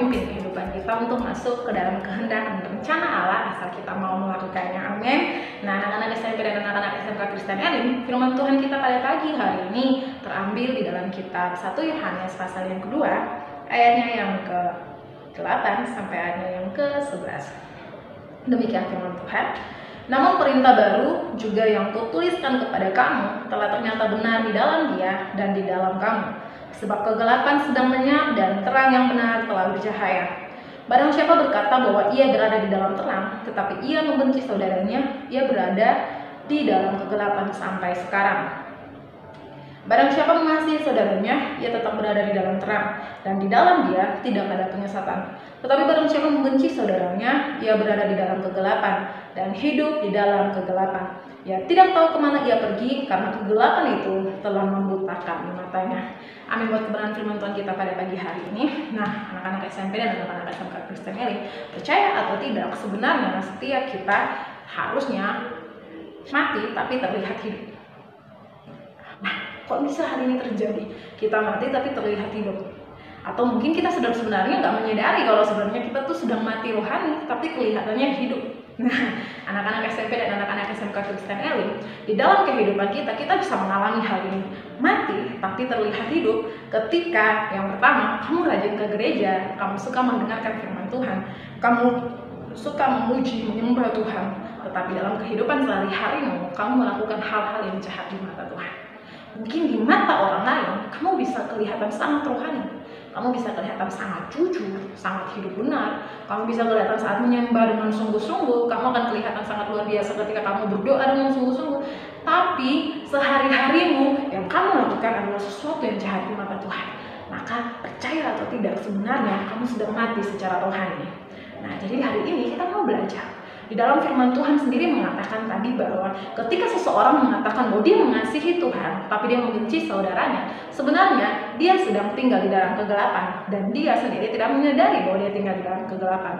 memimpin kehidupan kita untuk masuk ke dalam kehendak dan rencana Allah asal kita mau melakukannya. Amin. Nah, anak-anak SMP dan anak-anak SMK Kristen Elim, firman Tuhan kita pada pagi hari ini terambil di dalam kitab 1 Yohanes pasal yang kedua, ayatnya yang ke-8 sampai ayatnya yang ke-11. Demikian firman Tuhan. Namun perintah baru juga yang kutuliskan kepada kamu telah ternyata benar di dalam Dia dan di dalam kamu. Sebab kegelapan sedang lenyap dan terang yang benar telah bercahaya. Barang siapa berkata bahwa ia berada di dalam terang, tetapi ia membenci saudaranya, ia berada di dalam kegelapan sampai sekarang. Barang siapa mengasihi saudaranya, ia tetap berada di dalam terang, dan di dalam dia tidak ada penyesatan. Tetapi barang siapa membenci saudaranya, ia berada di dalam kegelapan, dan hidup di dalam kegelapan. Ia tidak tahu kemana ia pergi, karena kegelapan itu telah membutakan matanya. Amin buat kebenaran firman Tuhan kita pada pagi hari ini. Nah, anak-anak SMP dan anak-anak SMK Kristen Elim, percaya atau tidak, sebenarnya setiap kita harusnya mati tapi terlihat hidup. Nah, kok bisa hal ini terjadi? Kita mati tapi terlihat hidup. Atau mungkin kita sebenarnya nggak menyadari kalau sebenarnya kita tuh sedang mati rohani tapi kelihatannya hidup. Nah, anak-anak SMP dan anak-anak SMK Kristen Elim, di dalam kehidupan kita bisa mengalami hal ini. Mati tapi terlihat hidup ketika yang pertama, kamu rajin ke gereja, kamu suka mendengarkan firman Tuhan, kamu suka memuji, menyembah Tuhan, tetapi dalam kehidupan sehari-harimu, kamu melakukan hal-hal yang jahat di mata Tuhan. Mungkin di mata orang lain, kamu bisa kelihatan sangat rohani, kamu bisa kelihatan sangat jujur, sangat hidup benar, kamu bisa kelihatan saat menyembah dengan sungguh-sungguh, kamu akan kelihatan sangat luar biasa ketika kamu berdoa dengan sungguh-sungguh. Tapi sehari-harimu yang kamu lakukan adalah sesuatu yang jahat di mata Tuhan. Maka percaya atau tidak, sebenarnya kamu sedang mati secara rohani. Nah, jadi hari ini kita mau belajar. Di dalam firman Tuhan sendiri mengatakan tadi bahwa ketika seseorang mengatakan bahwa dia mengasihi Tuhan, tapi dia membenci saudaranya, sebenarnya dia sedang tinggal di dalam kegelapan dan dia sendiri tidak menyadari bahwa dia tinggal di dalam kegelapan.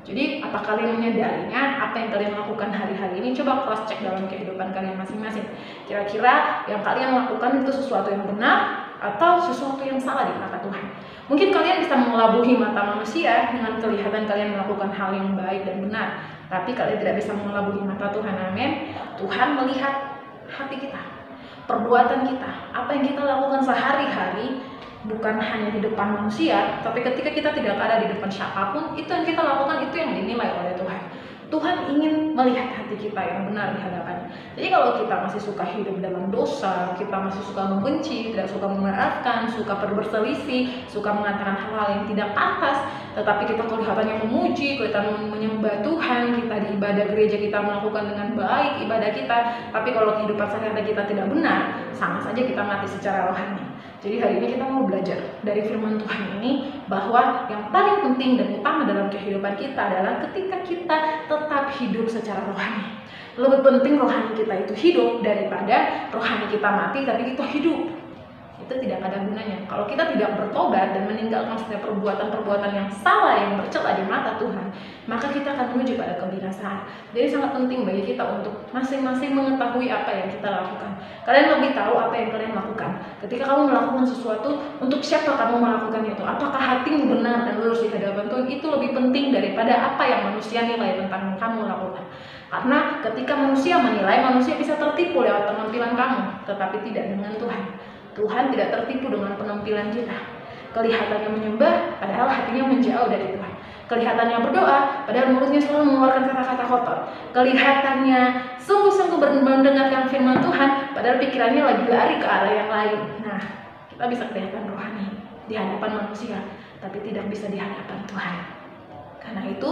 Jadi, apa kalian menyadarinya? Apa yang kalian lakukan hari-hari ini? Coba cross check dalam kehidupan kalian masing-masing. Kira-kira yang kalian lakukan itu sesuatu yang benar atau sesuatu yang salah di mata Tuhan? Mungkin kalian bisa mengelabuhi mata manusia dengan kelihatan kalian melakukan hal yang baik dan benar, tapi kalian tidak bisa mengelabuhi mata Tuhan. Amin. Tuhan melihat hati kita, perbuatan kita, apa yang kita lakukan sehari-hari, bukan hanya di depan manusia, tapi ketika kita tidak ada di depan siapapun, itu yang kita lakukan, itu yang dinilai oleh Tuhan. Tuhan ingin melihat hati kita yang benar di hadapannya. Jadi kalau kita masih suka hidup dalam dosa, kita masih suka membenci, tidak suka memaafkan, suka berselisih, suka mengatakan hal-hal yang tidak pantas, tetapi kita kelihatannya memuji, kelihatan menyembah Tuhan, kita di ibadah gereja kita melakukan dengan baik ibadah kita, tapi kalau kehidupan sehari-hari kita tidak benar, sama saja kita mati secara rohani. Jadi hari ini kita mau belajar dari firman Tuhan ini bahwa yang paling penting dan utama dalam kehidupan kita adalah ketika kita tetap hidup secara rohani. Lebih penting rohani kita itu hidup daripada rohani kita mati tapi kita hidup. Itu tidak ada gunanya. Kalau kita tidak bertobat dan meninggalkan setiap perbuatan-perbuatan yang salah yang bercela di mata Tuhan, maka kita akan menuju pada kebinasaan. Jadi sangat penting bagi kita untuk masing-masing mengetahui apa yang kita lakukan. Kalian lebih tahu apa yang kalian lakukan. Ketika kamu melakukan sesuatu, untuk siapa kamu melakukan itu? Apakah hatimu benar dan lurus di hadapan Tuhan? Itu lebih penting daripada apa yang manusia nilai tentang kamu lakukan. Karena ketika manusia menilai, manusia bisa tertipu lewat penampilan kamu, tetapi tidak dengan Tuhan. Tuhan tidak tertipu dengan penampilan kita. Kelihatannya menyembah, padahal hatinya menjauh dari Tuhan. Kelihatannya berdoa, padahal mulutnya selalu mengeluarkan kata-kata kotor. Kelihatannya sungguh-sungguh mendengarkan firman Tuhan, padahal pikirannya lagi lari ke arah yang lain. Nah, kita bisa kelihatan rohani di hadapan manusia, tapi tidak bisa di hadapan Tuhan. Karena itu,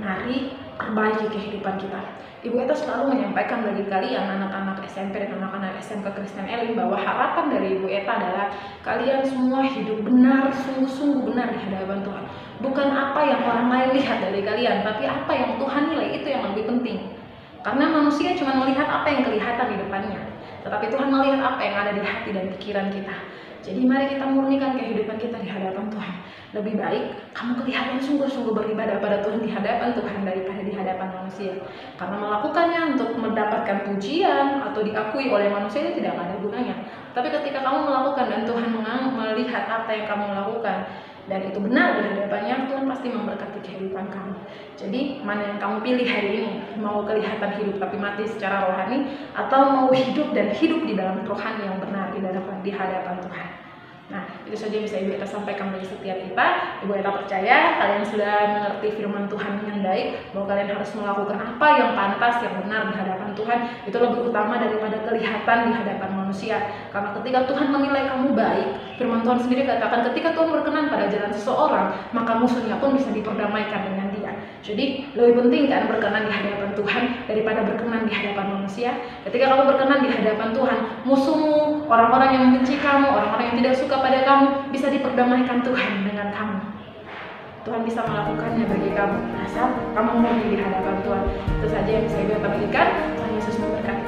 mari perbaiki kehidupan kita. Ibu Eta selalu menyampaikan bagi kalian anak-anak SMP dan anak-anak SMK Kristen Elim bahwa harapan dari Ibu Eta adalah kalian semua hidup benar, sungguh-sungguh benar di hadapan Tuhan. Bukan apa yang orang lain lihat dari kalian, tapi apa yang Tuhan nilai, itu yang lebih penting. Karena manusia cuma melihat apa yang kelihatan di depannya, tetapi Tuhan melihat apa yang ada di hati dan pikiran kita. Jadi mari kita murnikan kehidupan kita di hadapan Tuhan. Lebih baik kamu kelihatan sungguh-sungguh beribadah pada Tuhan di hadapan Tuhan daripada di hadapan manusia. Karena melakukannya untuk mendapatkan pujian atau diakui oleh manusia itu tidak ada gunanya. Tapi ketika kamu melakukan dan Tuhan melihat apa yang kamu lakukan, dan itu benar di hadapannya, Tuhan pasti memberkati kehidupan kamu. Jadi mana yang kamu pilih hari ini? Mau kelihatan hidup tapi mati secara rohani, atau mau hidup dan hidup di dalam rohani yang benar di hadapan Tuhan? Nah, itu saja yang bisa Ibu Eta sampaikan bagi setiap kita. Ibu Eta percaya kalian sudah mengerti firman Tuhan dengan baik, bahwa kalian harus melakukan apa yang pantas, yang benar di hadapan Tuhan. Itu lebih utama daripada kelihatan di hadapan manusia. Karena ketika Tuhan menilai kamu baik, firman Tuhan sendiri katakan ketika Tuhan berkenan pada jalan seseorang, maka musuhnya pun bisa diperdamaikan dengan dia. Jadi lebih penting kan berkenan di hadapan Tuhan daripada berkenan di hadapan manusia. Ketika kamu berkenan di hadapan Tuhan, musuhmu, orang-orang yang membenci kamu, orang-orang yang tidak suka pada kamu, bisa diperdamaikan Tuhan dengan kamu. Tuhan bisa melakukannya bagi kamu asal kamu murni di hadapan Tuhan. Itu saja yang saya bagikan. Tuhan Yesus memberkati.